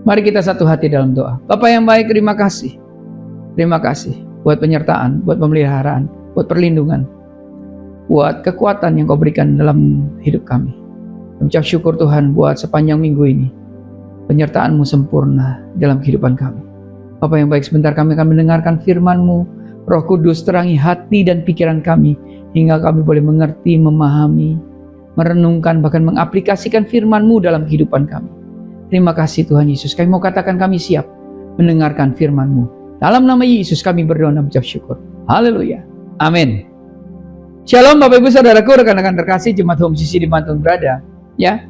Mari kita satu hati dalam doa. Bapa yang baik, terima kasih. Terima kasih buat penyertaan, buat pemeliharaan, buat perlindungan, buat kekuatan yang Kau berikan dalam hidup kami. Mengucap syukur Tuhan buat sepanjang minggu ini. Penyertaan-Mu sempurna dalam kehidupan kami. Bapa yang baik, sebentar kami akan mendengarkan firman-Mu. Roh Kudus terangi hati dan pikiran kami, hingga kami boleh mengerti, memahami, merenungkan, bahkan mengaplikasikan firman-Mu dalam kehidupan kami. Terima kasih Tuhan Yesus. Kami mau katakan kami siap mendengarkan firman-Mu. Dalam nama Yesus kami berdoa dan mengucap syukur. Haleluya. Amin. Shalom Bapak Ibu Saudaraku, rekan-rekan terkasih Jemaat Home CC dimanapun berada. Ya.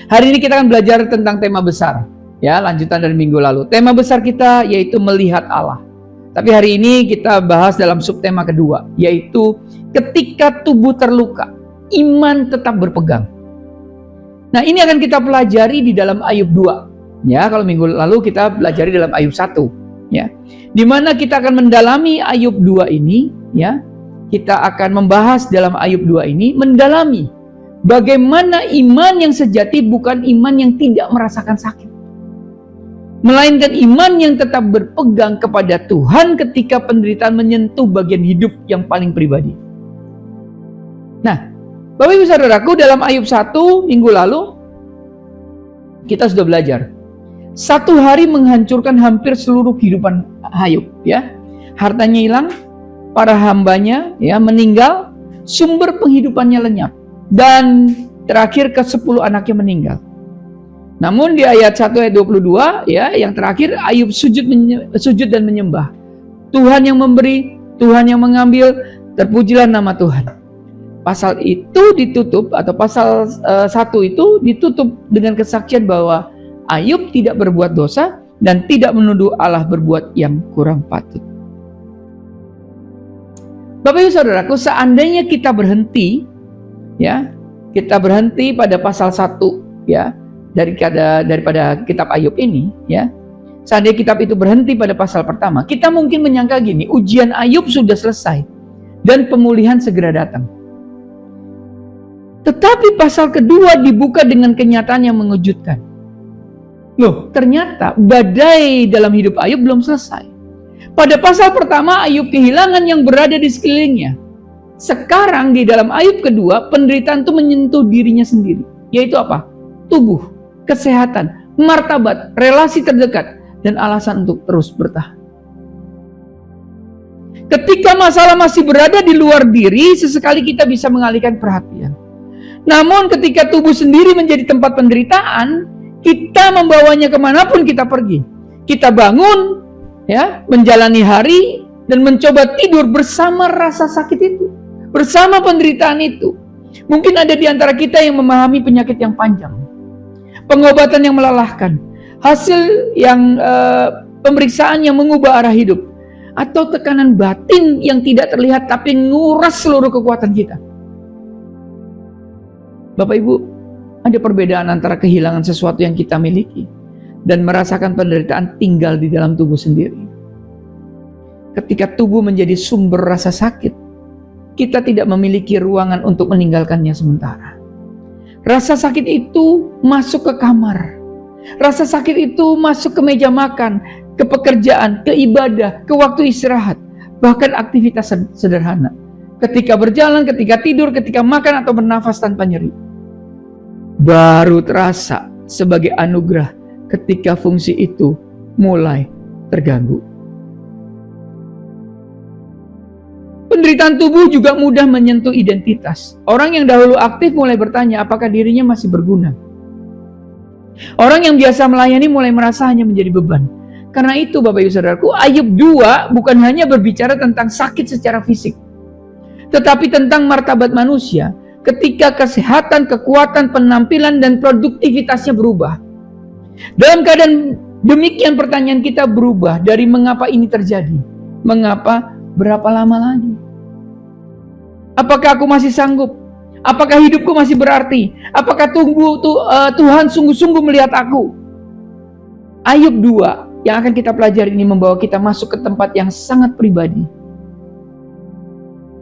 Hari ini kita akan belajar tentang tema besar. Ya, lanjutan dari minggu lalu. Tema besar kita yaitu melihat Allah. Tapi hari ini kita bahas dalam subtema kedua, yaitu ketika tubuh terluka, iman tetap berpegang. Nah, ini akan kita pelajari di dalam Ayub 2. Ya, kalau minggu lalu kita pelajari dalam Ayub 1, ya. Di mana kita akan mendalami Ayub 2 ini, ya. Kita akan membahas dalam Ayub 2 ini, mendalami bagaimana iman yang sejati bukan iman yang tidak merasakan sakit, melainkan iman yang tetap berpegang kepada Tuhan ketika penderitaan menyentuh bagian hidup yang paling pribadi. Nah, Bapak Ibu Saudaraku, dalam Ayub 1 minggu lalu kita sudah belajar. Satu hari menghancurkan hampir seluruh kehidupan Ayub, ya. Hartanya hilang, para hambanya ya meninggal, sumber penghidupannya lenyap, dan terakhir ke-10 anaknya meninggal. Namun di ayat 1 ayat 22 ya, yang terakhir Ayub sujud dan menyembah. Tuhan yang memberi, Tuhan yang mengambil, terpujilah nama Tuhan. Pasal itu ditutup, atau pasal 1 itu ditutup dengan kesaksian bahwa Ayub tidak berbuat dosa dan tidak menuduh Allah berbuat yang kurang patut. Bapak Ibu Saudaraku, seandainya kita berhenti, ya, kita berhenti pada pasal 1, ya, daripada kitab Ayub ini, ya. Seandainya kitab itu berhenti pada pasal pertama, kita mungkin menyangka gini, ujian Ayub sudah selesai dan pemulihan segera datang. Tetapi pasal kedua dibuka dengan kenyataan yang mengejutkan. Loh, ternyata badai dalam hidup Ayub belum selesai. Pada pasal pertama, Ayub kehilangan yang berada di sekelilingnya. Sekarang di dalam Ayub kedua, penderitaan itu menyentuh dirinya sendiri. Yaitu apa? Tubuh, kesehatan, martabat, relasi terdekat, dan alasan untuk terus bertahan. Ketika masalah masih berada di luar diri, sesekali kita bisa mengalihkan perhatian. Namun ketika tubuh sendiri menjadi tempat penderitaan, kita membawanya kemanapun kita pergi. Kita bangun, ya, menjalani hari, dan mencoba tidur bersama rasa sakit itu, bersama penderitaan itu. Mungkin ada di antara kita yang memahami penyakit yang panjang, pengobatan yang melelahkan, hasil yang pemeriksaan yang mengubah arah hidup, atau tekanan batin yang tidak terlihat tapi nguras seluruh kekuatan kita. Bapak Ibu, ada perbedaan antara kehilangan sesuatu yang kita miliki dan merasakan penderitaan tinggal di dalam tubuh sendiri. Ketika tubuh menjadi sumber rasa sakit, kita tidak memiliki ruangan untuk meninggalkannya sementara. Rasa sakit itu masuk ke kamar. Rasa sakit itu masuk ke meja makan, ke pekerjaan, ke ibadah, ke waktu istirahat, bahkan aktivitas sederhana. Ketika berjalan, ketika tidur, ketika makan atau bernafas tanpa nyeri. Baru terasa sebagai anugerah ketika fungsi itu mulai terganggu. Penderitaan tubuh juga mudah menyentuh identitas. Orang yang dahulu aktif mulai bertanya apakah dirinya masih berguna. Orang yang biasa melayani mulai merasa hanya menjadi beban. Karena itu Bapak Ibu Saudaraku, Ayub 2 bukan hanya berbicara tentang sakit secara fisik, tetapi tentang martabat manusia ketika kesehatan, kekuatan, penampilan, dan produktivitasnya berubah. Dalam keadaan demikian, pertanyaan kita berubah dari mengapa ini terjadi, mengapa, berapa lama lagi? Apakah aku masih sanggup? Apakah hidupku masih berarti? Apakah Tuhan sungguh-sungguh melihat aku? Ayub 2 yang akan kita pelajari ini membawa kita masuk ke tempat yang sangat pribadi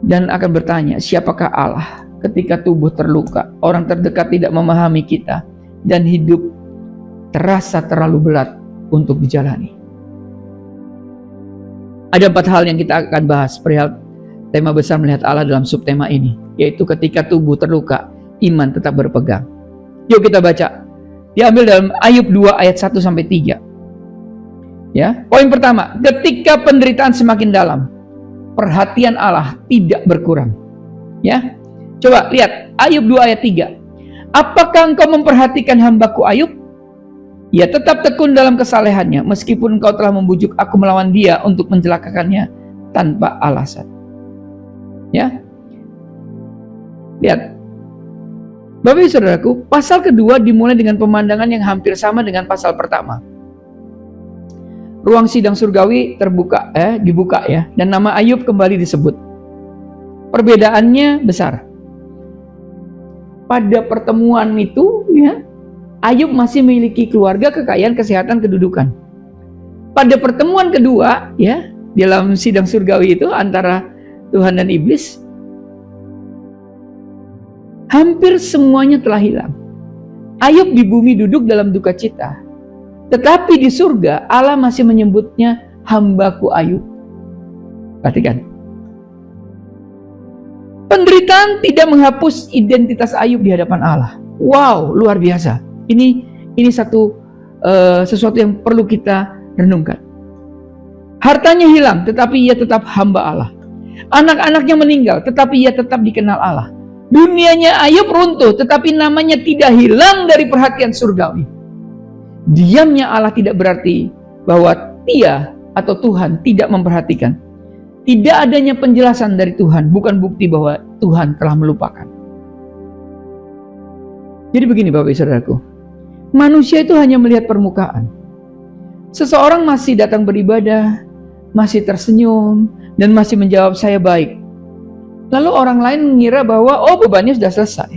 dan akan bertanya, siapakah Allah ketika tubuh terluka, orang terdekat tidak memahami kita, dan hidup terasa terlalu berat untuk dijalani. Ada 4 hal yang kita akan bahas perihal tema besar melihat Allah dalam subtema ini, yaitu ketika tubuh terluka, iman tetap berpegang. Yuk kita baca. Diambil dalam Ayub 2 ayat 1 sampai 3. Ya, poin pertama, ketika penderitaan semakin dalam, perhatian Allah tidak berkurang. Ya. Coba lihat Ayub 2 ayat 3. Apakah engkau memperhatikan hambaku Ayub? Ia tetap tekun dalam kesalehannya, meskipun engkau telah membujuk aku melawan dia untuk mencelakakannya tanpa alasan. Ya. Lihat. Bapak Ibu Saudaraku, pasal kedua dimulai dengan pemandangan yang hampir sama dengan pasal pertama. Ruang sidang surgawi dibuka ya, dan nama Ayub kembali disebut. Perbedaannya besar. Pada pertemuan itu, ya, Ayub masih memiliki keluarga, kekayaan, kesehatan, kedudukan. Pada pertemuan kedua, ya, dalam sidang surgawi itu antara Tuhan dan iblis, hampir semuanya telah hilang. Ayub di bumi duduk dalam duka cita. Tetapi di surga, Allah masih menyebutnya hambaku Ayub. Perhatikan. Penderitaan tidak menghapus identitas Ayub di hadapan Allah. Wow, luar biasa. Ini sesuatu yang perlu kita renungkan. Hartanya hilang, tetapi ia tetap hamba Allah. Anak-anaknya meninggal, tetapi ia tetap dikenal Allah. Dunianya Ayub runtuh, tetapi namanya tidak hilang dari perhatian surgawi. Diamnya Allah tidak berarti bahwa dia atau Tuhan tidak memperhatikan. Tidak adanya penjelasan dari Tuhan bukan bukti bahwa Tuhan telah melupakan. Jadi begini Bapak Ibu Saudaraku, manusia itu hanya melihat permukaan. Seseorang masih datang beribadah, masih tersenyum, dan masih menjawab saya baik. Lalu orang lain mengira bahwa bebannya sudah selesai.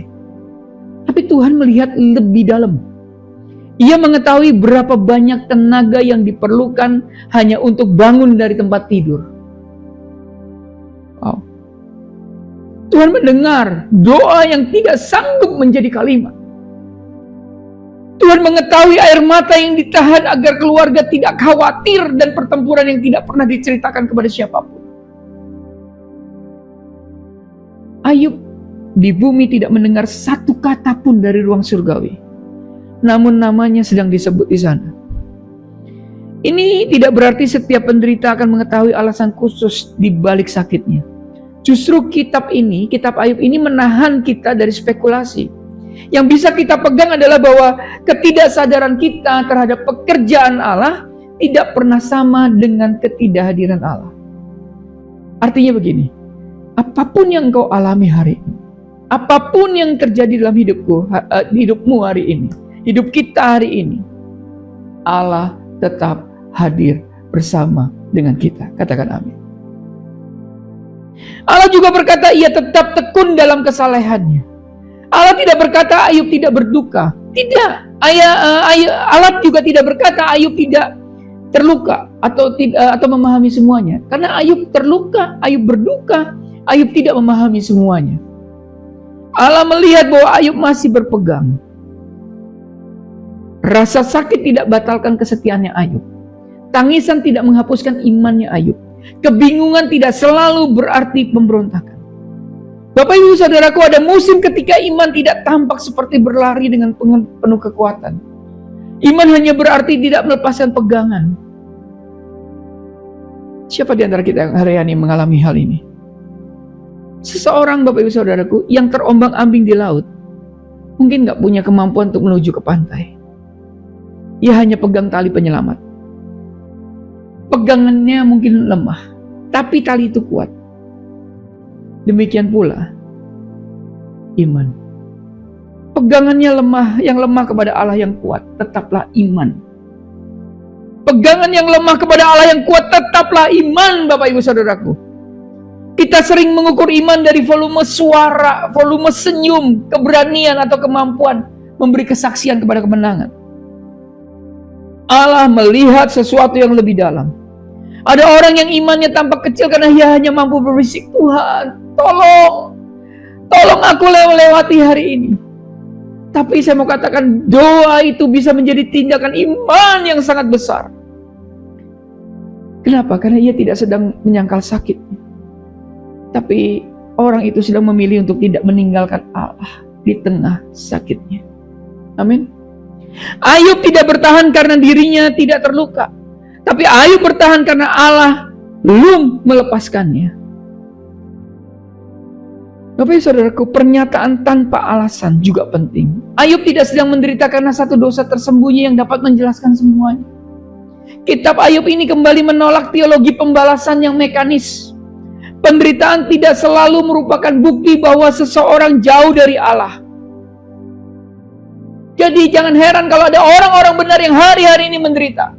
Tapi Tuhan melihat lebih dalam. Ia mengetahui berapa banyak tenaga yang diperlukan hanya untuk bangun dari tempat tidur. Wow. Tuhan mendengar doa yang tidak sanggup menjadi kalimat. Tuhan mengetahui air mata yang ditahan agar keluarga tidak khawatir dan pertempuran yang tidak pernah diceritakan kepada siapapun. Ayub di bumi tidak mendengar satu kata pun dari ruang surgawi. Namun namanya sedang disebut di sana. Ini tidak berarti setiap penderita akan mengetahui alasan khusus di balik sakitnya. Justru kitab Ayub ini menahan kita dari spekulasi. Yang bisa kita pegang adalah bahwa ketidaksadaran kita terhadap pekerjaan Allah tidak pernah sama dengan ketidakhadiran Allah. Artinya begini, apapun yang engkau alami hari ini, apapun yang terjadi dalam hidupmu hari ini, hidup kita hari ini, Allah tetap hadir bersama dengan kita. Katakan amin. Allah juga berkata ia tetap tekun dalam kesalehannya. Allah tidak berkata Ayub tidak berduka. Tidak. Allah juga tidak berkata Ayub tidak terluka atau memahami semuanya. Karena Ayub terluka, Ayub berduka, Ayub tidak memahami semuanya. Allah melihat bahwa Ayub masih berpegang. Rasa sakit tidak batalkan kesetiaannya Ayub. Tangisan tidak menghapuskan imannya Ayub. Kebingungan tidak selalu berarti pemberontakan. Bapak Ibu Saudaraku, ada musim ketika iman tidak tampak seperti berlari dengan penuh kekuatan. Iman hanya berarti tidak melepaskan pegangan. Siapa di antara kita yang hari ini mengalami hal ini? Seseorang Bapak Ibu Saudaraku yang terombang-ambing di laut mungkin gak punya kemampuan untuk menuju ke pantai. Ia hanya pegang tali penyelamat. Pegangannya mungkin lemah, tapi tali itu kuat. Demikian pula iman. Pegangannya lemah, yang lemah kepada Allah yang kuat, tetaplah iman. Pegangan yang lemah kepada Allah yang kuat, tetaplah iman, Bapak Ibu Saudaraku. Kita sering mengukur iman dari volume suara, volume senyum, keberanian atau kemampuan memberi kesaksian kepada kemenangan. Allah melihat sesuatu yang lebih dalam. Ada orang yang imannya tampak kecil karena ia hanya mampu berbisik, Tuhan, tolong aku lewati hari ini. Tapi saya mau katakan, doa itu bisa menjadi tindakan iman yang sangat besar. Kenapa? Karena ia tidak sedang menyangkal sakitnya. Tapi orang itu sedang memilih untuk tidak meninggalkan Allah di tengah sakitnya. Amin. Ayub tidak bertahan karena dirinya tidak terluka. Tapi Ayub bertahan karena Allah belum melepaskannya. Bapak ibu saudaraku, pernyataan tanpa alasan juga penting. Ayub tidak sedang menderita karena satu dosa tersembunyi yang dapat menjelaskan semuanya. Kitab Ayub ini kembali menolak teologi pembalasan yang mekanis. Penderitaan tidak selalu merupakan bukti bahwa seseorang jauh dari Allah. Jadi jangan heran kalau ada orang-orang benar yang hari-hari ini menderita.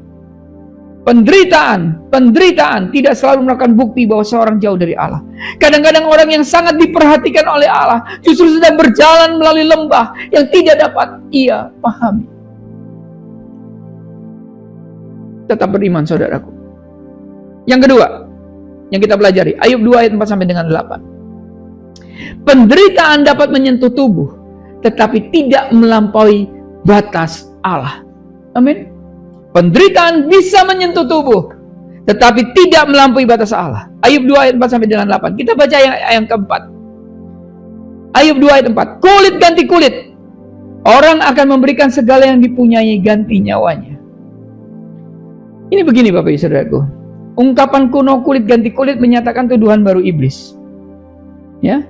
Penderitaan tidak selalu merupakan bukti bahwa seorang jauh dari Allah. Kadang-kadang orang yang sangat diperhatikan oleh Allah justru sedang berjalan melalui lembah yang tidak dapat ia pahami. Tetap beriman saudaraku. Yang kedua, yang kita pelajari, Ayub 2 ayat 4 sampai dengan 8. Penderitaan dapat menyentuh tubuh, tetapi tidak melampaui batas Allah. Amin. Penderitaan bisa menyentuh tubuh, tetapi tidak melampaui batas Allah. Ayub 2 ayat 4 sampai dengan 8. Kita baca yang keempat. Ayub 2 ayat 4. Kulit ganti kulit. Orang akan memberikan segala yang dipunyai ganti nyawanya. Ini begini Bapak Ibu Saudaraku. Ungkapan kuno kulit ganti kulit menyatakan tuduhan baru iblis. Ya.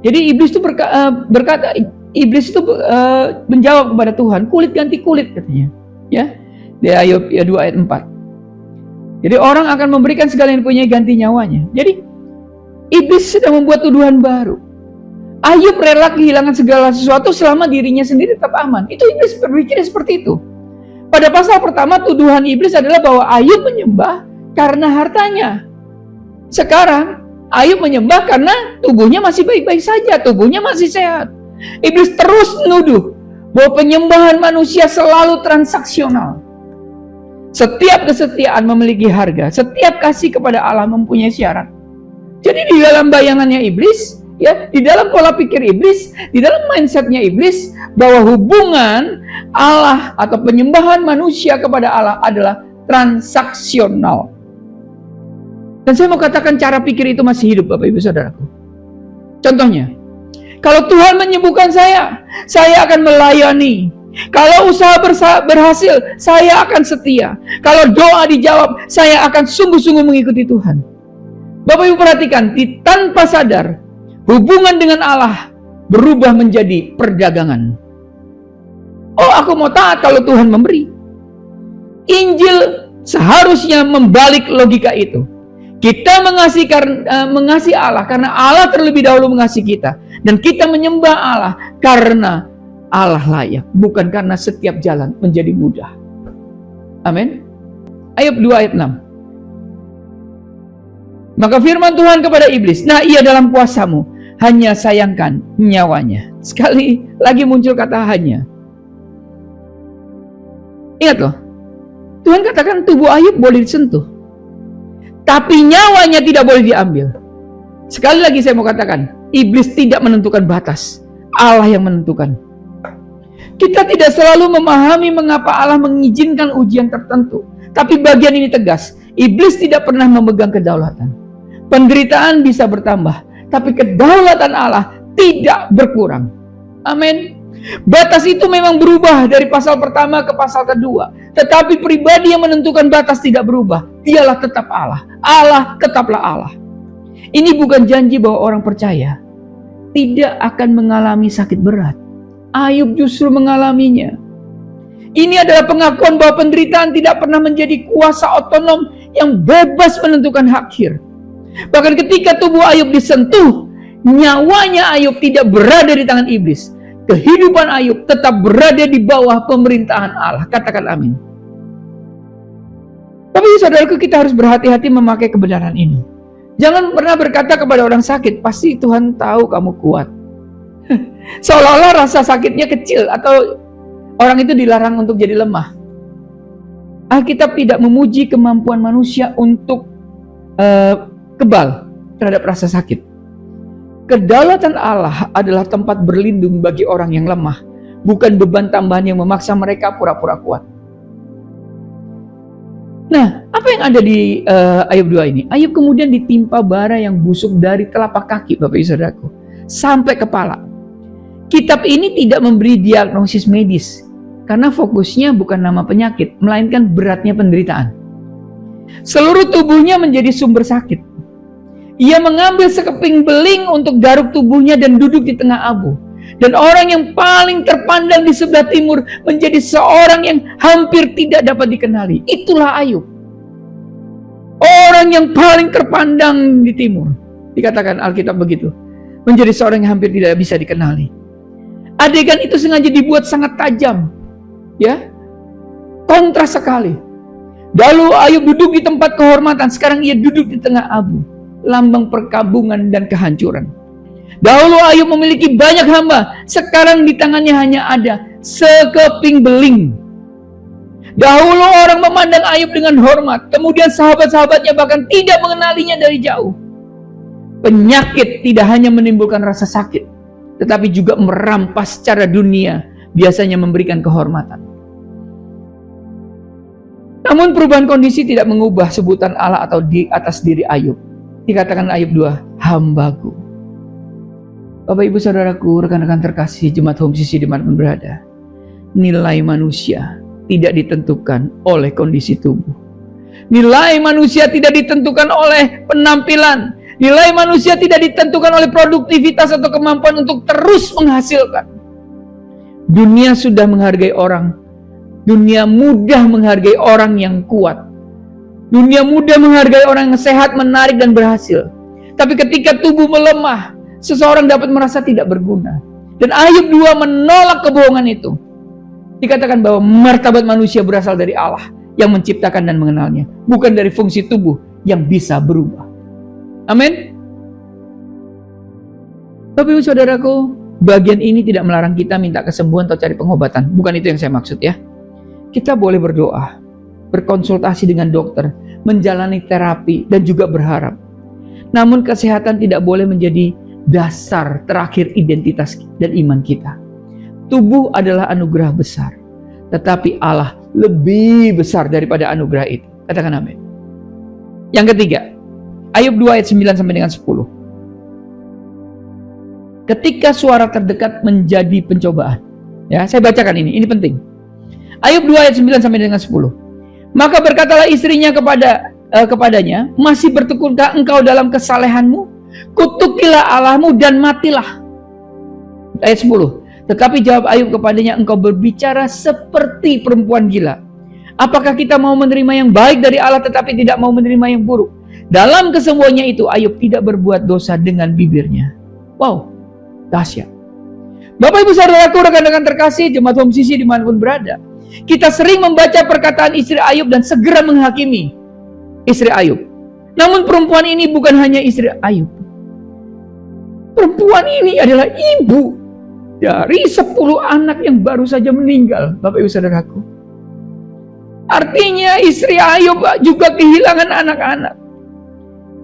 Jadi iblis itu berkata, iblis itu menjawab kepada Tuhan, kulit ganti kulit katanya. Ya, di Ayub 2 ayat 4. Jadi orang akan memberikan segala yang punya ganti nyawanya. Jadi iblis sedang membuat tuduhan baru. Ayub rela kehilangan segala sesuatu selama dirinya sendiri tetap aman. Itu iblis berpikir seperti itu. Pada pasal pertama tuduhan iblis adalah bahwa Ayub menyembah karena hartanya. Sekarang Ayub menyembah karena tubuhnya masih baik-baik saja, tubuhnya masih sehat. Iblis terus menuduh bahwa penyembahan manusia selalu transaksional. Setiap kesetiaan memiliki harga, setiap kasih kepada Allah mempunyai syarat. Jadi di dalam bayangannya iblis, ya, di dalam pola pikir iblis, di dalam mindsetnya iblis, bahwa hubungan Allah atau penyembahan manusia kepada Allah adalah transaksional. Dan saya mau katakan cara pikir itu masih hidup Bapak Ibu Saudaraku. Contohnya, kalau Tuhan menyembuhkan saya akan melayani. Kalau usaha berhasil, saya akan setia. Kalau doa dijawab, saya akan sungguh-sungguh mengikuti Tuhan. Bapak Ibu perhatikan, tanpa sadar, hubungan dengan Allah berubah menjadi perdagangan. Oh, aku mau taat kalau Tuhan memberi. Injil seharusnya membalik logika itu. Kita mengasihi Allah karena Allah terlebih dahulu mengasihi kita. Dan kita menyembah Allah karena Allah layak, bukan karena setiap jalan menjadi mudah. Amin. Ayub 2 ayat 6. Maka firman Tuhan kepada iblis, nah ia dalam kuasamu, hanya sayangkan nyawanya. Sekali lagi muncul kata hanya. Ingat loh, Tuhan katakan tubuh Ayub boleh disentuh, tapi nyawanya tidak boleh diambil. Sekali lagi saya mau katakan, iblis tidak menentukan batas, Allah yang menentukan. Kita tidak selalu memahami mengapa Allah mengizinkan ujian tertentu. Tapi bagian ini tegas, iblis tidak pernah memegang kedaulatan. Penderitaan bisa bertambah, tapi kedaulatan Allah tidak berkurang. Amin. Batas itu memang berubah dari pasal pertama ke pasal kedua. Tetapi pribadi yang menentukan batas tidak berubah. Dialah tetap Allah. Allah tetaplah Allah. Ini bukan janji bahwa orang percaya tidak akan mengalami sakit berat. Ayub justru mengalaminya. Ini adalah pengakuan bahwa penderitaan tidak pernah menjadi kuasa otonom yang bebas menentukan akhir. Bahkan ketika tubuh Ayub disentuh, nyawanya Ayub tidak berada di tangan iblis. Kehidupan Ayub tetap berada di bawah pemerintahan Allah. Katakan amin. Tapi saudaraku, kita harus berhati-hati memakai kebenaran ini. Jangan pernah berkata kepada orang sakit, pasti Tuhan tahu kamu kuat. Seolah-olah rasa sakitnya kecil atau orang itu dilarang untuk jadi lemah. Alkitab tidak memuji kemampuan manusia untuk kebal terhadap rasa sakit. Kedaulatan Allah adalah tempat berlindung bagi orang yang lemah, bukan beban tambahan yang memaksa mereka pura-pura kuat. Nah, apa yang ada di Ayub 2 ini? Ayub kemudian ditimpa bara yang busuk dari telapak kaki, Bapak Ibu Saudaraku, sampai kepala. Kitab ini tidak memberi diagnosis medis, karena fokusnya bukan nama penyakit, melainkan beratnya penderitaan. Seluruh tubuhnya menjadi sumber sakit. Ia mengambil sekeping beling untuk garuk tubuhnya dan duduk di tengah abu. Dan orang yang paling terpandang di sebelah timur menjadi seorang yang hampir tidak dapat dikenali. Itulah Ayub. Orang yang paling terpandang di timur. Dikatakan Alkitab begitu. Menjadi seorang yang hampir tidak bisa dikenali. Adegan itu sengaja dibuat sangat tajam. Ya, kontras sekali. Dahulu Ayub duduk di tempat kehormatan, sekarang ia duduk di tengah abu. Lambang perkabungan dan kehancuran. Dahulu Ayub memiliki banyak hamba, sekarang di tangannya hanya ada sekeping beling. Dahulu orang memandang Ayub dengan hormat, kemudian sahabat-sahabatnya bahkan tidak mengenalinya dari jauh. Penyakit tidak hanya menimbulkan rasa sakit, tetapi juga merampas secara dunia, biasanya memberikan kehormatan. Namun perubahan kondisi tidak mengubah sebutan Allah atau di atas diri Ayub. Dikatakan Ayub 2, hambaku. Bapak Ibu Saudaraku, rekan-rekan terkasih Jemaat Home Sisi dimanapun berada, nilai manusia tidak ditentukan oleh kondisi tubuh. Nilai manusia tidak ditentukan oleh penampilan. Nilai manusia tidak ditentukan oleh produktivitas atau kemampuan untuk terus menghasilkan. Dunia sudah menghargai orang. Dunia mudah menghargai orang yang kuat. Dunia mudah menghargai orang yang sehat, menarik, dan berhasil. Tapi ketika tubuh melemah, seseorang dapat merasa tidak berguna. Dan Ayub 2 menolak kebohongan itu. Dikatakan bahwa martabat manusia berasal dari Allah yang menciptakan dan mengenalnya, bukan dari fungsi tubuh yang bisa berubah. Amin. Tapi saudaraku, bagian ini tidak melarang kita minta kesembuhan atau cari pengobatan. Bukan itu yang saya maksud ya. Kita boleh berdoa, berkonsultasi dengan dokter, menjalani terapi, dan juga berharap. Namun kesehatan tidak boleh menjadi dasar terakhir identitas dan iman kita. Tubuh adalah anugerah besar, tetapi Allah lebih besar daripada anugerah itu. Katakan amin. Yang ketiga, Ayub 2 ayat 9 sampai dengan 10. Ketika suara terdekat menjadi pencobaan. Ya, saya bacakan ini penting. Ayub 2 ayat 9 sampai dengan 10. Maka berkatalah istrinya kepadanya, masih bertekunkah engkau dalam kesalehanmu? Kutukilah Allahmu dan matilah. Ayat 10. Tetapi jawab Ayub kepadanya, engkau berbicara seperti perempuan gila. Apakah kita mau menerima yang baik dari Allah tetapi tidak mau menerima yang buruk? Dalam kesemuanya itu Ayub tidak berbuat dosa dengan bibirnya. Wow, dahsyat. Bapak Ibu Saudaraku, rekan-rekan terkasih, Jemaat Home Sisi dimanapun berada, kita sering membaca perkataan istri Ayub dan segera menghakimi istri Ayub. Namun perempuan ini bukan hanya istri Ayub. Perempuan ini adalah ibu dari 10 anak yang baru saja meninggal, Bapak Ibu Saudaraku. Artinya istri Ayub juga kehilangan anak-anak.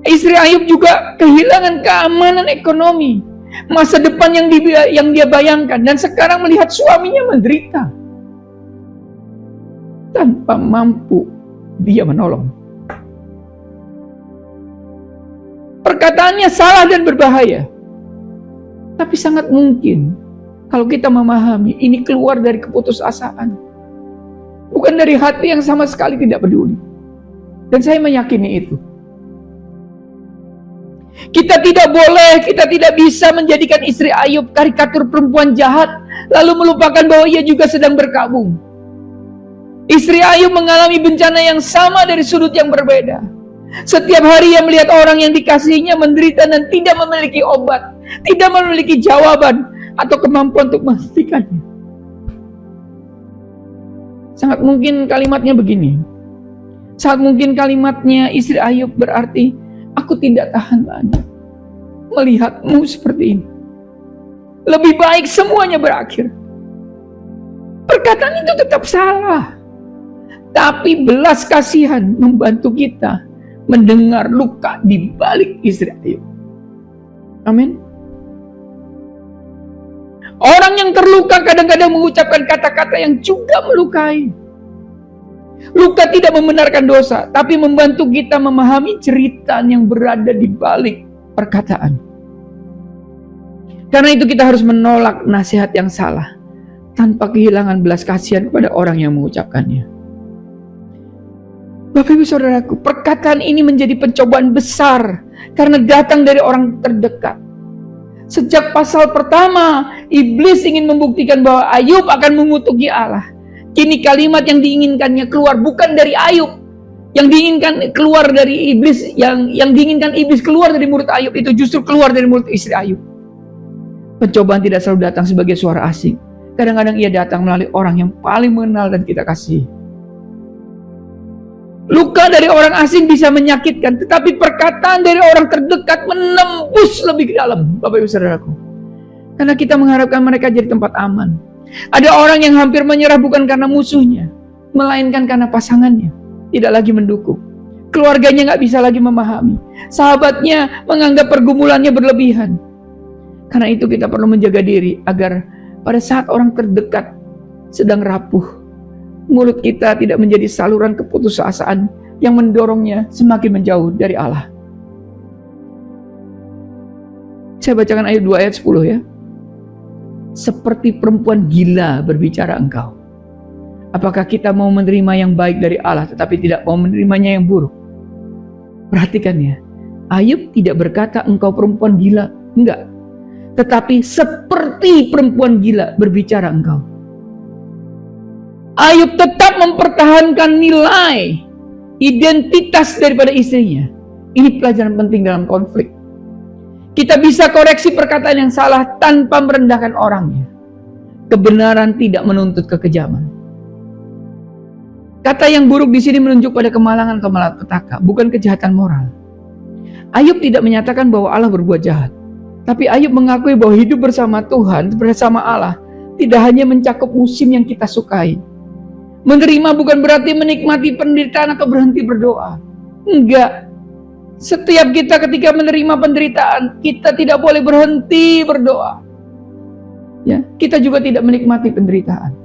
Istri Ayub juga kehilangan keamanan ekonomi, masa depan yang dia bayangkan, dan sekarang melihat suaminya menderita tanpa mampu dia menolong. Perkataannya salah dan berbahaya, tapi sangat mungkin kalau kita memahami ini keluar dari keputusasaan, bukan dari hati yang sama sekali tidak peduli. Dan saya meyakini itu. Kita tidak bisa menjadikan istri Ayub karikatur perempuan jahat, lalu melupakan bahwa ia juga sedang berkabung. Istri Ayub mengalami bencana yang sama dari sudut yang berbeda. Setiap hari ia melihat orang yang dikasihinya menderita dan tidak memiliki obat, tidak memiliki jawaban atau kemampuan untuk menghentikannya. Sangat mungkin kalimatnya begini. Sangat mungkin kalimatnya istri Ayub berarti, aku tidak tahan lagi melihatmu seperti ini. Lebih baik semuanya berakhir. Perkataan itu tetap salah, tapi belas kasihan membantu kita mendengar luka di balik istri Ayub. Amin. Orang yang terluka kadang-kadang mengucapkan kata-kata yang juga melukai. Luka tidak membenarkan dosa, tapi membantu kita memahami cerita yang berada di balik perkataan. Karena itu kita harus menolak nasihat yang salah tanpa kehilangan belas kasihan kepada orang yang mengucapkannya. Bapak Ibu Saudaraku, perkataan ini menjadi pencobaan besar karena datang dari orang terdekat. Sejak pasal pertama, iblis ingin membuktikan bahwa Ayub akan mengutuki Allah. Kini kalimat yang diinginkannya keluar bukan dari Ayub, yang diinginkan keluar dari iblis, yang diinginkan iblis keluar dari mulut Ayub itu justru keluar dari mulut istri Ayub. Pencobaan tidak selalu datang sebagai suara asing. Kadang-kadang ia datang melalui orang yang paling mengenal dan kita kasihi. Luka dari orang asing bisa menyakitkan, tetapi perkataan dari orang terdekat menembus lebih ke dalam, Bapak Ibu Saudaraku. Karena kita mengharapkan mereka jadi tempat aman. Ada orang yang hampir menyerah bukan karena musuhnya, melainkan karena pasangannya tidak lagi mendukung. Keluarganya nggak bisa lagi memahami. Sahabatnya menganggap pergumulannya berlebihan. Karena itu kita perlu menjaga diri agar pada saat orang terdekat sedang rapuh, mulut kita tidak menjadi saluran keputusasaan yang mendorongnya semakin menjauh dari Allah. Saya bacakan ayat 2 ayat 10 ya. Seperti perempuan gila berbicara engkau. Apakah kita mau menerima yang baik dari Allah tetapi tidak mau menerimanya yang buruk? Perhatikan ya. Ayub tidak berkata engkau perempuan gila. Enggak. Tetapi seperti perempuan gila berbicara engkau. Ayub tetap mempertahankan nilai identitas daripada istrinya. Ini pelajaran penting dalam konflik. Kita bisa koreksi perkataan yang salah tanpa merendahkan orangnya. Kebenaran tidak menuntut kekejaman. Kata yang buruk di sini menunjuk pada kemalangan atau malapetaka, bukan kejahatan moral. Ayub tidak menyatakan bahwa Allah berbuat jahat. Tapi Ayub mengakui bahwa hidup bersama Tuhan, bersama Allah, tidak hanya mencakup musim yang kita sukai. Menerima bukan berarti menikmati penderitaan atau berhenti berdoa. Enggak. Setiap kita ketika menerima penderitaan, kita tidak boleh berhenti berdoa. Ya, kita juga tidak menikmati penderitaan.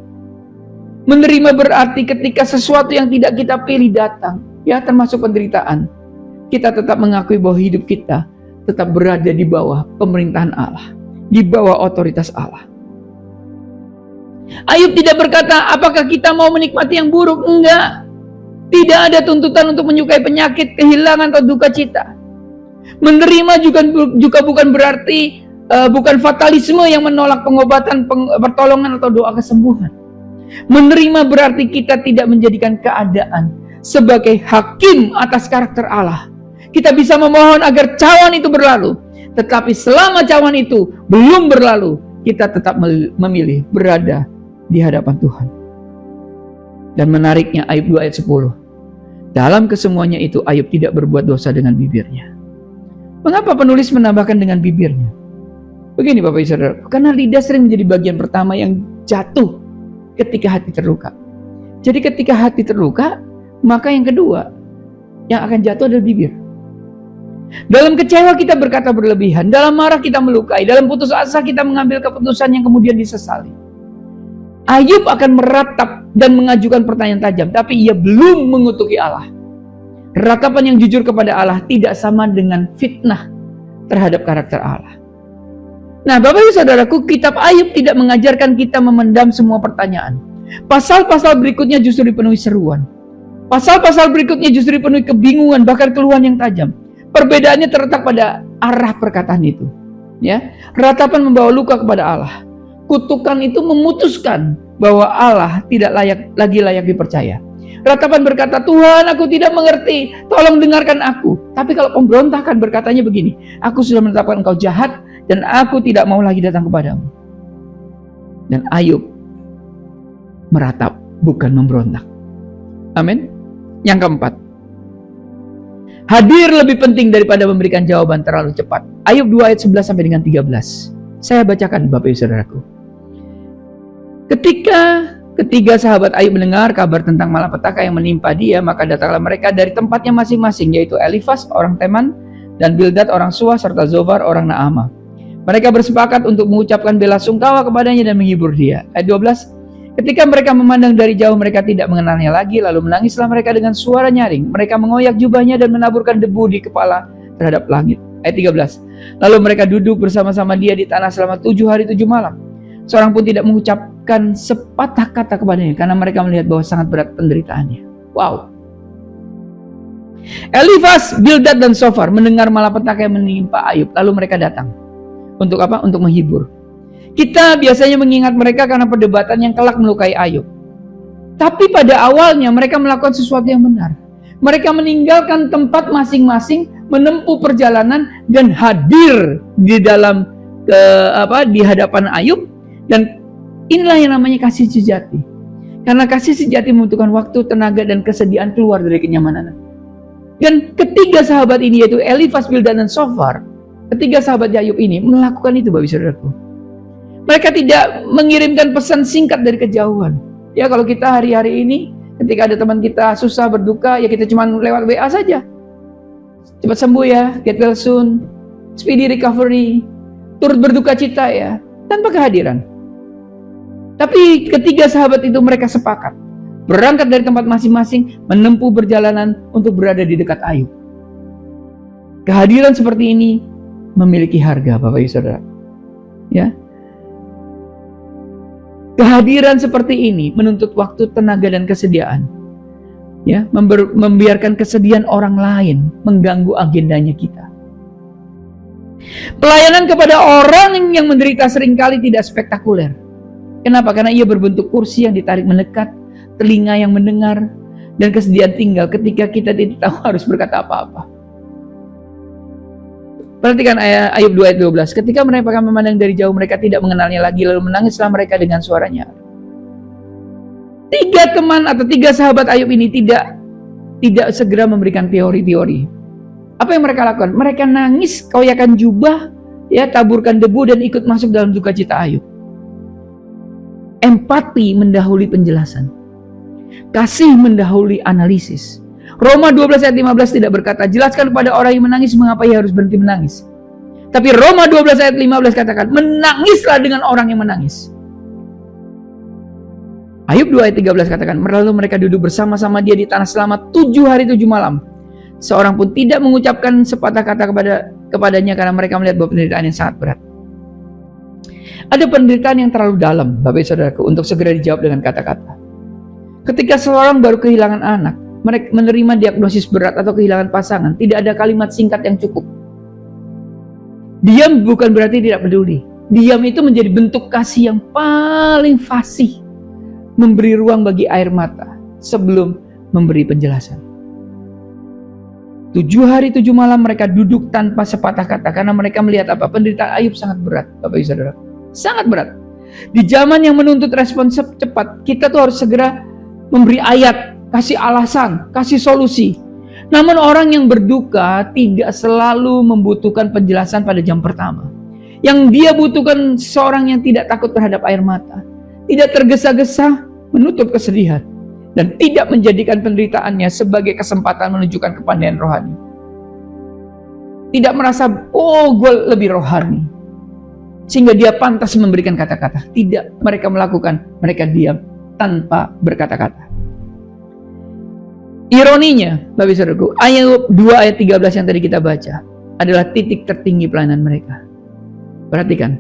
Menerima berarti ketika sesuatu yang tidak kita pilih datang, ya termasuk penderitaan, kita tetap mengakui bahwa hidup kita tetap berada di bawah pemerintahan Allah, di bawah otoritas Allah. Ayub tidak berkata, apakah kita mau menikmati yang buruk? Enggak. Tidak ada tuntutan untuk menyukai penyakit, kehilangan, atau duka cita. Menerima juga bukan berarti bukan fatalisme yang menolak pengobatan, pertolongan, atau doa kesembuhan. Menerima berarti kita tidak menjadikan keadaan sebagai hakim atas karakter Allah. Kita bisa memohon agar cawan itu berlalu. Tetapi selama cawan itu belum berlalu, kita tetap memilih berada di hadapan Tuhan. Dan menariknya Ayub 2 ayat 10. Dalam kesemuanya itu Ayub tidak berbuat dosa dengan bibirnya. Mengapa penulis menambahkan dengan bibirnya? Begini Bapak Ibu Saudara, karena lidah sering menjadi bagian pertama yang jatuh ketika hati terluka. Jadi ketika hati terluka, maka yang kedua yang akan jatuh adalah bibir. Dalam kecewa kita berkata berlebihan, dalam marah kita melukai, dalam putus asa kita mengambil keputusan yang kemudian disesali. Ayub akan meratap dan mengajukan pertanyaan tajam, tapi ia belum mengutuki Allah. Ratapan yang jujur kepada Allah tidak sama dengan fitnah terhadap karakter Allah. Nah, Bapak Ibu Saudaraku, kitab Ayub tidak mengajarkan kita memendam semua pertanyaan. Pasal-pasal berikutnya justru dipenuhi seruan. Pasal-pasal berikutnya justru dipenuhi kebingungan, bahkan keluhan yang tajam. Perbedaannya terletak pada arah perkataan itu. Ya, ratapan membawa luka kepada Allah. Kutukan itu memutuskan bahwa Allah tidak lagi layak dipercaya. Ratapan berkata, Tuhan, aku tidak mengerti, tolong dengarkan aku. Tapi kalau pemberontakan berkatanya begini, aku sudah menetapkan engkau jahat dan aku tidak mau lagi datang kepadamu. Dan Ayub meratap, bukan memberontak. Amin. Yang keempat, hadir lebih penting daripada memberikan jawaban terlalu cepat. Ayub 2 ayat 11 sampai dengan 13. Saya bacakan Bapak Ibu Saudaraku. Ketika ketiga sahabat Ayub mendengar kabar tentang malapetaka yang menimpa dia, maka datanglah mereka dari tempatnya masing-masing, yaitu Elifas orang Teman dan Bildad orang Suah serta Zophar orang Naamah. Mereka bersepakat untuk mengucapkan bela sungkawa kepadanya dan menghibur dia. Ayat 12. Ketika mereka memandang dari jauh, mereka tidak mengenalnya lagi, lalu menangislah mereka dengan suara nyaring. Mereka mengoyak jubahnya dan menaburkan debu di kepala terhadap langit. Ayat 13. Lalu mereka duduk bersama-sama dia di tanah selama 7 hari 7 malam. Seorang pun tidak mengucapkan sepatah kata kepadanya, karena mereka melihat bahwa sangat berat penderitaannya. Wow. Elifas, Bildad, dan Sofar mendengar malapetaka yang menimpa Ayub. Lalu mereka datang. Untuk apa? Untuk menghibur. Kita biasanya mengingat mereka karena perdebatan yang kelak melukai Ayub. Tapi pada awalnya mereka melakukan sesuatu yang benar. Mereka meninggalkan tempat masing-masing, menempuh perjalanan, dan hadir di dalam di hadapan Ayub. Dan inilah yang namanya kasih sejati. Karena kasih sejati membutuhkan waktu, tenaga, dan kesediaan keluar dari kenyamanan. Dan ketiga sahabat ini, yaitu Elifas, Bildad, dan Sofar, ketiga sahabat Ayub ini melakukan itu, Bapak Saudaraku. Mereka tidak mengirimkan pesan singkat dari kejauhan. Ya, kalau kita hari-hari ini, ketika ada teman kita susah, berduka, ya kita cuma lewat WA saja. Cepat sembuh ya, get well soon, speedy recovery, turut berduka cita ya, tanpa kehadiran. Tapi ketiga sahabat itu mereka sepakat berangkat dari tempat masing-masing, menempuh perjalanan untuk berada di dekat Ayub. Kehadiran seperti ini memiliki harga, Bapak Ibu Saudara. Ya. Kehadiran seperti ini menuntut waktu, tenaga, dan kesediaan. Ya, membiarkan kesedihan orang lain mengganggu agendanya kita. Pelayanan kepada orang yang menderita seringkali tidak spektakuler. Kenapa? Karena ia berbentuk kursi yang ditarik mendekat, telinga yang mendengar, dan kesedihan tinggal ketika kita tidak tahu harus berkata apa-apa. Perhatikan Ayub 2 ayat 12. Ketika mereka memandang dari jauh, mereka tidak mengenalnya lagi, lalu menangislah mereka dengan suaranya. Tiga teman atau tiga sahabat Ayub ini tidak segera memberikan teori-teori. Apa yang mereka lakukan? Mereka nangis, koyakan jubah, ya, taburkan debu, dan ikut masuk dalam duka cita Ayub. Empati mendahului penjelasan. Kasih mendahului analisis. Roma 12 ayat 15 tidak berkata, jelaskan kepada orang yang menangis mengapa ia harus berhenti menangis. Tapi Roma 12 ayat 15 katakan, menangislah dengan orang yang menangis. Ayub 2 ayat 13 katakan, lalu mereka duduk bersama-sama dia di tanah selama 7 hari 7 malam. Seorang pun tidak mengucapkan sepatah kata kepadanya karena mereka melihat bahwa penderitaan yang sangat berat. Ada penderitaan yang terlalu dalam, Bapak Saudaraku, untuk segera dijawab dengan kata-kata. Ketika seorang baru kehilangan anak, mereka menerima diagnosis berat atau kehilangan pasangan, tidak ada kalimat singkat yang cukup. Diam bukan berarti tidak peduli. Diam itu menjadi bentuk kasih yang paling fasih, memberi ruang bagi air mata sebelum memberi penjelasan. 7 hari 7 malam mereka duduk tanpa sepatah kata karena mereka melihat apa? Penderitaan Ayub sangat berat, Bapak Ibu Saudara. Sangat berat. Di zaman yang menuntut respon cepat, kita tuh harus segera memberi ayat, kasih alasan, kasih solusi. Namun orang yang berduka tidak selalu membutuhkan penjelasan pada jam pertama. Yang dia butuhkan seorang yang tidak takut terhadap air mata, tidak tergesa-gesa menutup kesedihan, dan tidak menjadikan penderitaannya sebagai kesempatan menunjukkan kepandaian rohani. Tidak merasa, oh gue lebih rohani, sehingga dia pantas memberikan kata-kata. Tidak, mereka melakukan, mereka diam tanpa berkata-kata. Ironinya, Bapak Saudaraku, Ayub 2 ayat 13 yang tadi kita baca adalah titik tertinggi pelayanan mereka. Perhatikan,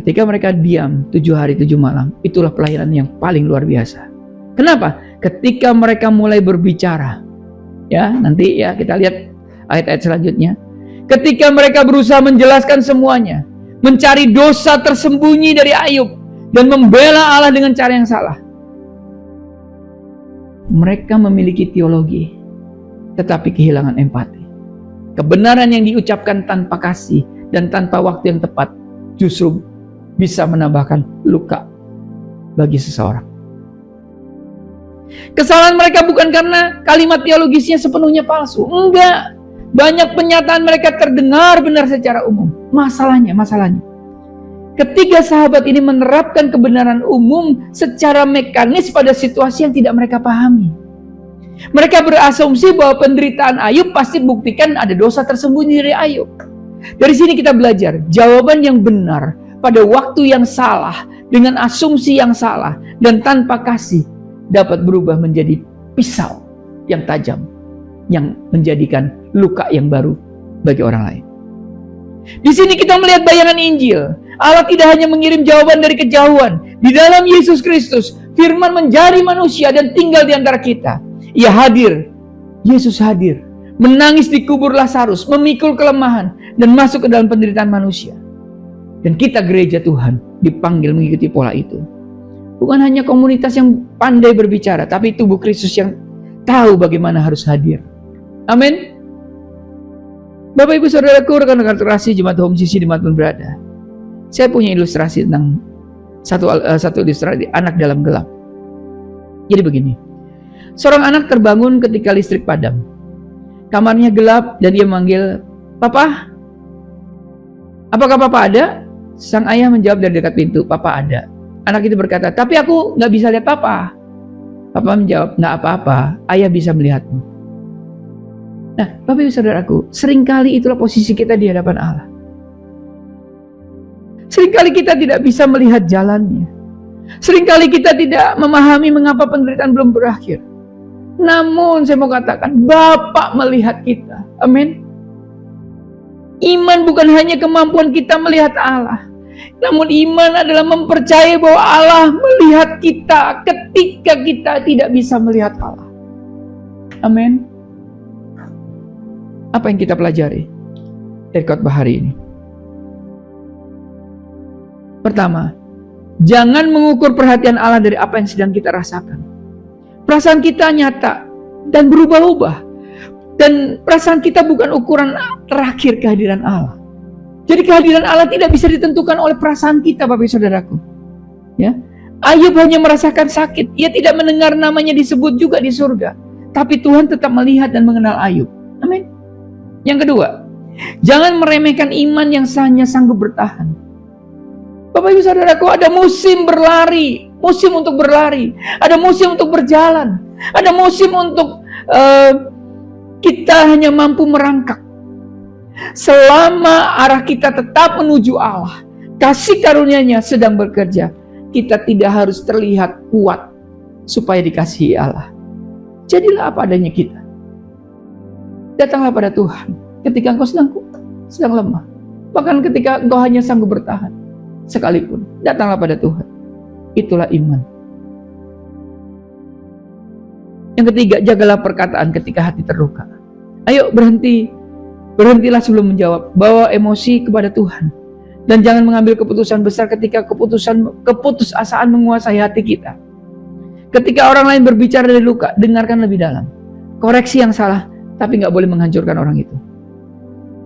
ketika mereka diam 7 hari 7 malam, itulah pelayanan yang paling luar biasa. Kenapa? Ketika mereka mulai berbicara, ya nanti ya kita lihat ayat-ayat selanjutnya. Ketika mereka berusaha menjelaskan semuanya, mencari dosa tersembunyi dari Ayub, dan membela Allah dengan cara yang salah. Mereka memiliki teologi, tetapi kehilangan empati. Kebenaran yang diucapkan tanpa kasih dan tanpa waktu yang tepat justru bisa menambahkan luka bagi seseorang. Kesalahan mereka bukan karena kalimat teologisnya sepenuhnya palsu. Enggak. Banyak pernyataan mereka terdengar benar secara umum. Masalahnya. Ketiga sahabat ini menerapkan kebenaran umum secara mekanis pada situasi yang tidak mereka pahami. Mereka berasumsi bahwa penderitaan Ayub pasti buktikan ada dosa tersembunyi dari Ayub. Dari sini kita belajar jawaban yang benar pada waktu yang salah dengan asumsi yang salah dan tanpa kasih dapat berubah menjadi pisau yang tajam yang menjadikan luka yang baru bagi orang lain. Di sini kita melihat bayangan Injil. Allah tidak hanya mengirim jawaban dari kejauhan. Di dalam Yesus Kristus, Firman menjadi manusia dan tinggal di antara kita. Ia hadir. Yesus hadir. Menangis di kubur Lazarus, memikul kelemahan dan masuk ke dalam penderitaan manusia. Dan kita gereja Tuhan dipanggil mengikuti pola itu. Bukan hanya komunitas yang pandai berbicara, tapi tubuh Kristus yang tahu bagaimana harus hadir. Amin. Bapak Ibu Saudaraku, rekan-rekan terkasih Jemaat Home Sisi dimanapun berada. Saya punya ilustrasi tentang satu ilustrasi anak dalam gelap. Jadi begini. Seorang anak terbangun ketika listrik padam. Kamarnya gelap dan dia memanggil, "Papa, apakah Papa ada?" Sang ayah menjawab dari dekat pintu, "Papa ada." Anak itu berkata, "Tapi aku nggak bisa lihat Papa." Papa menjawab, "Nggak apa-apa, ayah bisa melihatmu." Nah, Bapak Ibu Saudaraku, seringkali itulah posisi kita di hadapan Allah. Seringkali kita tidak bisa melihat jalannya. Seringkali kita tidak memahami mengapa penderitaan belum berakhir. Namun saya mau katakan, Bapa melihat kita. Amin. Iman bukan hanya kemampuan kita melihat Allah. Namun iman adalah mempercayai bahwa Allah melihat kita ketika kita tidak bisa melihat Allah. Amin. Apa yang kita pelajari dari khotbah hari ini? Pertama, jangan mengukur perhatian Allah dari apa yang sedang kita rasakan. Perasaan kita nyata dan berubah-ubah. Dan perasaan kita bukan ukuran terakhir kehadiran Allah. Jadi kehadiran Allah tidak bisa ditentukan oleh perasaan kita, Bapak Saudaraku. Ya, Ayub hanya merasakan sakit. Ia tidak mendengar namanya disebut juga di surga. Tapi Tuhan tetap melihat dan mengenal Ayub. Amin. Yang kedua, jangan meremehkan iman yang hanya sanggup bertahan. Bapak Ibu Saudaraku, ada musim berlari, musim untuk berlari, ada musim untuk berjalan, ada musim untuk kita hanya mampu merangkak. Selama arah kita tetap menuju Allah, kasih karunia-Nya sedang bekerja, kita tidak harus terlihat kuat supaya dikasihi Allah. Jadilah apa adanya kita. Datanglah pada Tuhan ketika engkau sedang lemah. Bahkan ketika engkau hanya sanggup bertahan sekalipun, datanglah pada Tuhan. Itulah iman. Yang ketiga, jagalah perkataan ketika hati terluka. Ayo berhentilah sebelum menjawab. Bawa emosi kepada Tuhan. Dan jangan mengambil keputusan besar ketika keputusasaan menguasai hati kita. Ketika orang lain berbicara dari luka, dengarkan lebih dalam. Koreksi yang salah, tapi nggak boleh menghancurkan orang itu.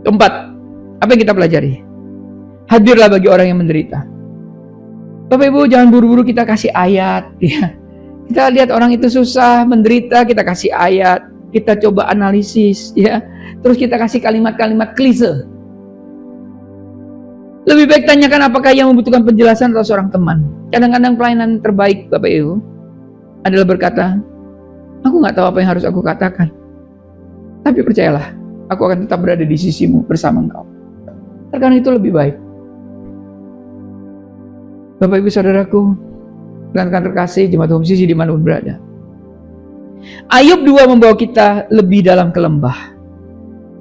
Keempat, apa yang kita pelajari? Hadirlah bagi orang yang menderita. Bapak Ibu, jangan buru-buru kita kasih ayat. Ya. Kita lihat orang itu susah, menderita, kita kasih ayat. Kita coba analisis, ya. Terus kita kasih kalimat-kalimat klise. Lebih baik tanyakan apakah ia membutuhkan penjelasan atau seorang teman. Kadang-kadang pelayanan terbaik, Bapak Ibu, adalah berkata, aku nggak tahu apa yang harus aku katakan. Tapi percayalah, aku akan tetap berada di sisimu bersama engkau. Karena itu lebih baik. Bapak Ibu Saudaraku, rekan-rekan terkasih, Jemaat Home Sisi dimanapun berada. Ayub 2 membawa kita lebih dalam ke lembah.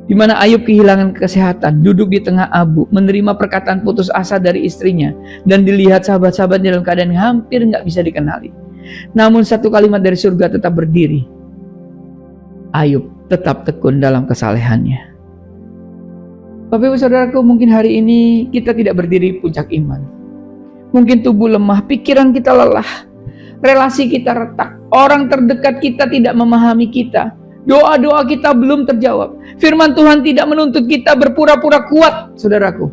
Di mana Ayub kehilangan kesehatan, duduk di tengah abu, menerima perkataan putus asa dari istrinya, dan dilihat sahabat-sahabatnya dalam keadaan yang hampir nggak bisa dikenali. Namun satu kalimat dari surga tetap berdiri. Ayub tetap tekun dalam kesalehannya. Bapak Ibu Saudaraku, mungkin hari ini kita tidak berdiri di puncak iman. Mungkin tubuh lemah, pikiran kita lelah, relasi kita retak, orang terdekat kita tidak memahami kita, doa-doa kita belum terjawab, firman Tuhan tidak menuntut kita berpura-pura kuat, saudaraku.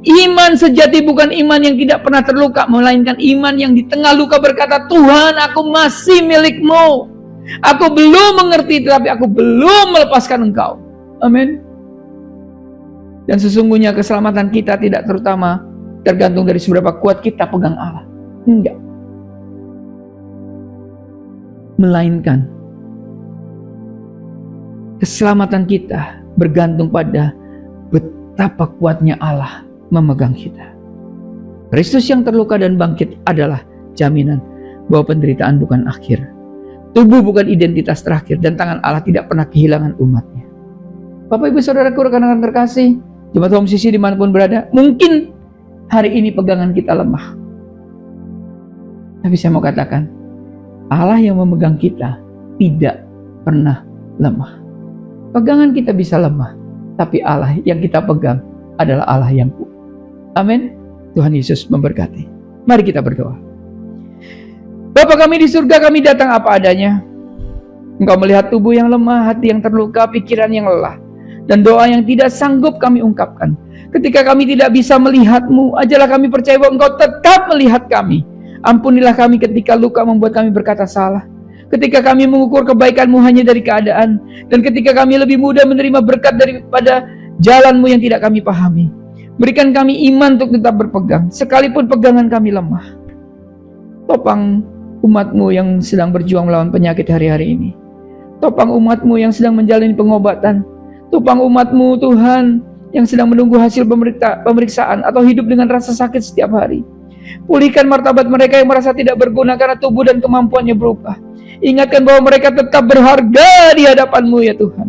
Iman sejati bukan iman yang tidak pernah terluka, melainkan iman yang di tengah luka berkata, Tuhan, aku masih milik-Mu. Aku belum mengerti, tetapi aku belum melepaskan Engkau. Amin. Dan sesungguhnya keselamatan kita tidak tergantung dari seberapa kuat kita pegang Allah. Enggak. Melainkan keselamatan kita bergantung pada betapa kuatnya Allah memegang kita. Kristus yang terluka dan bangkit adalah jaminan bahwa penderitaan bukan akhir. Tubuh bukan identitas terakhir, dan tangan Allah tidak pernah kehilangan umatnya. Bapak Ibu Saudaraku, rekan-rekan terkasih, jemaat Home Sisi dimanapun berada, mungkin hari ini pegangan kita lemah. Tapi saya mau katakan, Allah yang memegang kita tidak pernah lemah. Pegangan kita bisa lemah, tapi Allah yang kita pegang adalah Allah yang kuat. Amin. Tuhan Yesus memberkati. Mari kita berdoa. Bapa kami di surga, kami datang apa adanya. Engkau melihat tubuh yang lemah, hati yang terluka, pikiran yang lelah, dan doa yang tidak sanggup kami ungkapkan. Ketika kami tidak bisa melihat-Mu, ajalah kami percaya bahwa Engkau tetap melihat kami. Ampunilah kami ketika luka membuat kami berkata salah. Ketika kami mengukur kebaikan-Mu hanya dari keadaan, dan ketika kami lebih mudah menerima berkat daripada jalan-Mu yang tidak kami pahami. Berikan kami iman untuk tetap berpegang, sekalipun pegangan kami lemah. Topang umat-Mu yang sedang berjuang melawan penyakit hari-hari ini. Topang umat-Mu yang sedang menjalani pengobatan. Topang umat-Mu Tuhan yang sedang menunggu hasil pemeriksaan atau hidup dengan rasa sakit setiap hari. Pulihkan martabat mereka yang merasa tidak berguna karena tubuh dan kemampuannya berubah. Ingatkan bahwa mereka tetap berharga di hadapan-Mu ya Tuhan.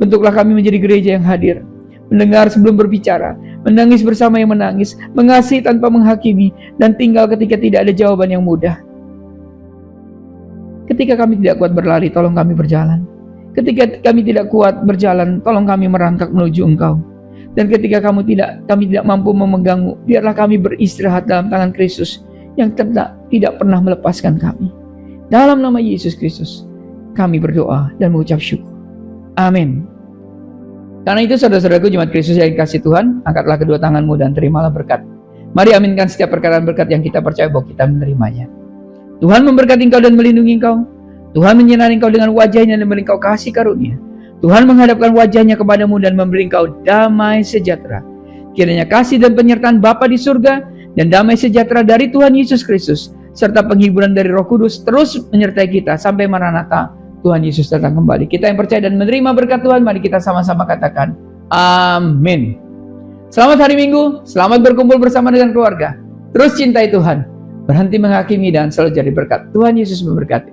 Bentuklah kami menjadi gereja yang hadir, mendengar sebelum berbicara, menangis bersama yang menangis, mengasihi tanpa menghakimi, dan tinggal ketika tidak ada jawaban yang mudah. Ketika kami tidak kuat berlari, tolong kami berjalan. Ketika kami tidak kuat berjalan, tolong kami merangkak menuju Engkau. Dan ketika kami tidak mampu memegang-Mu, biarlah kami beristirahat dalam tangan Kristus yang tidak pernah melepaskan kami. Dalam nama Yesus Kristus, kami berdoa dan mengucap syukur. Amin. Karena itu saudara-saudaraku jemaat Kristus yang dikasihi Tuhan, angkatlah kedua tanganmu dan terimalah berkat. Mari aminkan setiap perkataan berkat yang kita percaya bahwa kita menerimanya. Tuhan memberkati engkau dan melindungi engkau. Tuhan menyinari engkau dengan wajahnya dan memberi engkau kasih karunia. Tuhan menghadapkan wajahnya kepadamu dan memberi engkau damai sejahtera. Kiranya kasih dan penyertaan Bapa di surga dan damai sejahtera dari Tuhan Yesus Kristus serta penghiburan dari Roh Kudus terus menyertai kita sampai Maranatha, Tuhan Yesus datang kembali. Kita yang percaya dan menerima berkat Tuhan, mari kita sama-sama katakan amin. Selamat hari Minggu, selamat berkumpul bersama dengan keluarga. Terus cintai Tuhan, berhenti menghakimi dan selalu jadi berkat. Tuhan Yesus memberkati.